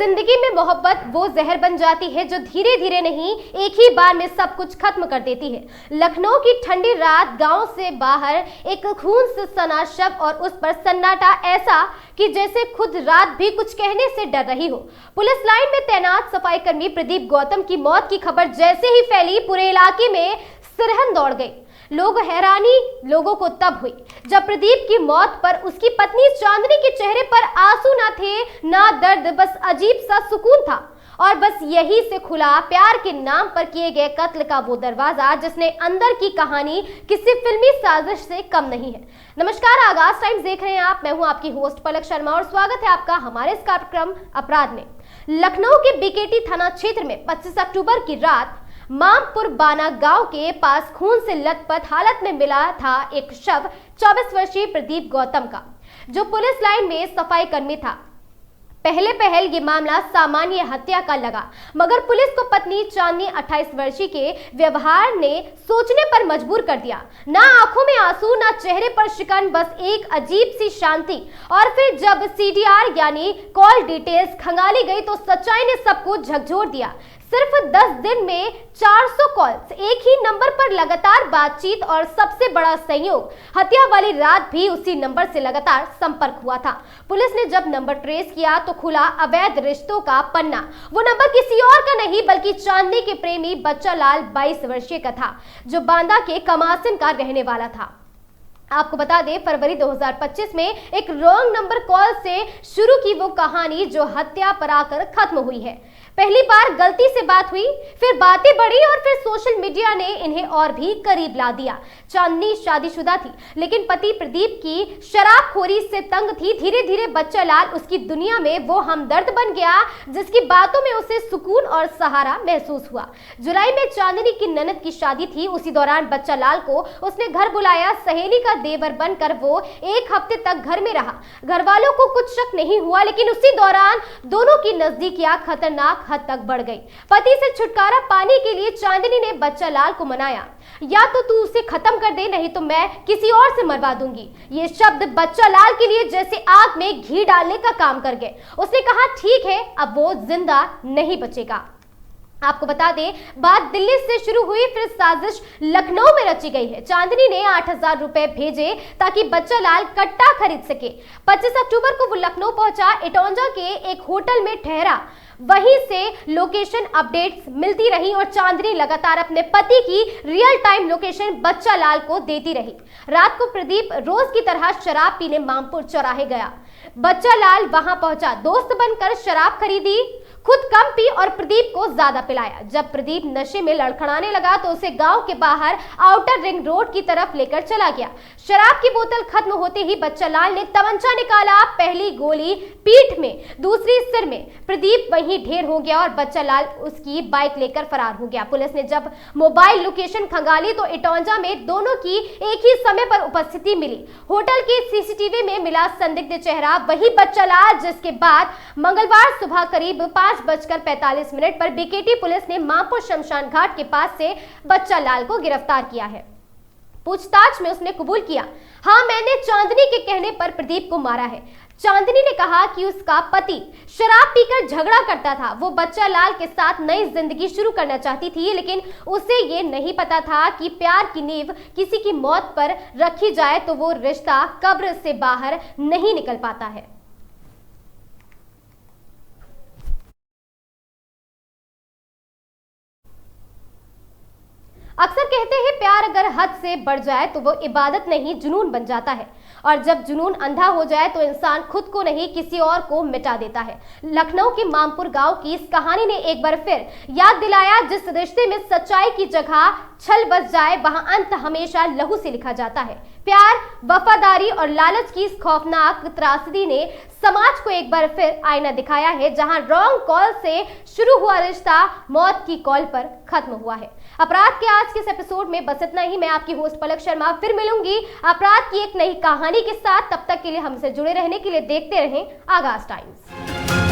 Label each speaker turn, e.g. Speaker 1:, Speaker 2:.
Speaker 1: जिंदगी में मोहब्बत वो जहर बन जाती है जो धीरे धीरे नहीं, एक ही बार में सब कुछ खत्म कर देती है। लखनऊ की ठंडी रात, गांव से बाहर एक खून से सना शव और उस पर सन्नाटा ऐसा कि जैसे खुद रात भी कुछ कहने से डर रही हो। पुलिस लाइन में तैनात सफाई कर्मी प्रदीप गौतम की मौत की खबर जैसे ही फैली, पूरे इलाके में सिरहन दौड़ गई। हैरानी लोगों को तब हुई जब प्रदीप की मौत पर उसकी पत्नी चांदनी के चेहरे पर आंसू ना थे, ना दर्द, बस अजीब सा सुकून था। और बस यही से खुला प्यार के नाम पर किए गए कत्ल का वो दरवाजा जिसने अंदर की कहानी किसी फिल्मी साजिश से कम नहीं है। नमस्कार, आगाज टाइम्स देख रहे हैं आप। मैं हूं आपकी होस्ट पलक शर्मा और स्वागत है आपका हमारे इस कार्यक्रम अपराध में। लखनऊ के बीकेटी थाना क्षेत्र में 25 अक्टूबर की रात मामपुर बाना गांव के पास खून से लथपथ हालत में मिला था एक शव 24 वर्षीय प्रदीप गौतम का, जो पुलिस लाइन में सफाई कर्मी था। पहल ये मामला सामान्य हत्या का लगा, मगर पुलिस को पत्नी चांदनी 28 वर्षीय के व्यवहार ने सोचने पर मजबूर कर दिया। ना आंखों में आंसू, ना चेहरे पर शिकन, बस एक अजीब सी शांति। और फिर जब सीडीआर यानी कॉल डिटेल्स खंगाली गई तो सच्चाई ने सबको झकझोर दिया। सिर्फ 10 दिन में 400 कॉल्स, एक ही नंबर पर लगातार बातचीत और सबसे बड़ा संयोग, हत्या वाली रात भी उसी नंबर से लगातार संपर्क हुआ था। पुलिस ने जब नंबर ट्रेस किया तो खुला अवैध रिश्तों का पन्ना। वो नंबर किसी और का नहीं बल्कि चांदनी के प्रेमी बच्चा लाल 22 वर्षीय का था, जो बांदा के कमासिन का रहने वाला था। आपको बता दें, फरवरी 2025 में एक रॉन्ग नंबर कॉल से शुरू की वो कहानी जो हत्या पर आकर खत्म हुई है। पहली बार गलती से बात हुई, फिर बातें बढ़ी और फिर सोशल मीडिया ने इन्हें और भी करीब ला दिया। चांदनी शादीशुदा थी, लेकिन पति प्रदीप की शराबखोरी से तंग थी। धीरे धीरे बच्चा लाल उसकी दुनिया में वो हमदर्द बन गया जिसकी बातों में उसे सुकून और सहारा महसूस हुआ। जुलाई में चांदनी की ननद की शादी थी। उसी दौरान बच्चा लाल को उसने घर बुलाया। सहेली का देवर बनकर वो एक हफ्ते तक घर में रहा। घर वालों को कुछ शक नहीं हुआ, लेकिन उसी दौरान दोनों की नजदीकियां खतरनाक हद तक बढ़ गई। पति से छुटकारा पाने के लिए चांदनी ने बच्चा लाल को मनाया, या तो तू उसे खत्म कर दे, नहीं तो मैं किसी और से मरवा दूंगी। ये शब्द बच्चा लाल के लिए जैसे आग में घी डालने का काम कर गए। उसने कहा, ठीक है, अब वो जिंदा नहीं बचेगा। आपको बता दें, बात दिल्ली से शुरू हुई, फिर साजिश लखनऊ में रची गई है। चांदनी ने 8,000 रुपए भेजे ताकि बच्चा लाल कट्टा खरीद सके। 25 अक्टूबर को वो लखनऊ पहुंचा। इटौंजा के एक होटल में ठहरा। वहीं से लोकेशन अपडेट्स मिलती रही और चांदनी लगातार अपने पति की रियल टाइम लोकेशन बच्चा लाल को देती रही। रात को प्रदीप रोज की तरह शराब पीने मामपुर चौराहे गया। बच्चा लाल वहां पहुंचा, दोस्त बनकर शराब खरीदी, खुद कम पी और प्रदीप को ज्यादा पिलाया। जब प्रदीप नशे में लड़खड़ाने लगा तो उसे गांव के बाहर आउटर रिंग रोड की तरफ लेकर चला गया। शराब की बोतल खत्म होते ही बच्चा लाल ने तमंचा निकाला। पहली गोली पीठ में, दूसरी सिर में। प्रदीप वहीं ढेर हो गया और बच्चा लाल उसकी बाइक लेकर फरार हो गया। पुलिस ने जब मोबाइल लोकेशन खंगाली तो इटौंजा में दोनों की एक ही समय पर उपस्थिति मिली। होटल के सीसीटीवी में मिला संदिग्ध चेहरा वही बच्चा लाल, जिसके बाद मंगलवार सुबह करीब 5:45 पर बीकेटी पुलिस ने मामपुर शमशान घाट के पास से बच्चा लाल को गिरफ्तार किया है। पूछताछ में उसने कबूल किया, हाँ, मैंने चांदनी के कहने पर प्रदीप को मारा है। चांदनी ने कहा कि उसका पति शराब पीकर झगड़ा करता था। वो बच्चा लाल के साथ नई जिंदगी शुरू करना चाहती थी, लेकिन उसे ये नहीं पता था कि प्यार की नींव किसी की मौत पर रखी जाए तो वो रिश्ता कब्र से बाहर नहीं निकल पाता है। अक्सर कहते हैं, प्यार अगर हद से बढ़ जाए तो वो इबादत नहीं, जुनून बन जाता है। और जब जुनून अंधा हो जाए तो इंसान खुद को नहीं, किसी और को मिटा देता है। लखनऊ के मामपुर गांव की इस कहानी ने एक बार फिर याद दिलाया, जिस रिश्ते में सच्चाई की जगह छल बस जाए वहां अंत हमेशा लहू से लिखा जाता है। प्यार, वफादारी और लालच की इस खौफनाक त्रासदी ने समाज को एक बार फिर आईना दिखाया है, जहां रॉन्ग कॉल से शुरू हुआ रिश्ता मौत की कॉल पर खत्म हुआ है। अपराध के आज के इस एपिसोड में बस इतना ही। मैं आपकी होस्ट पलक शर्मा फिर मिलूंगी अपराध की एक नई कहानी के साथ। तब तक के लिए हमसे जुड़े रहने के लिए देखते रहें आगाज टाइम्स।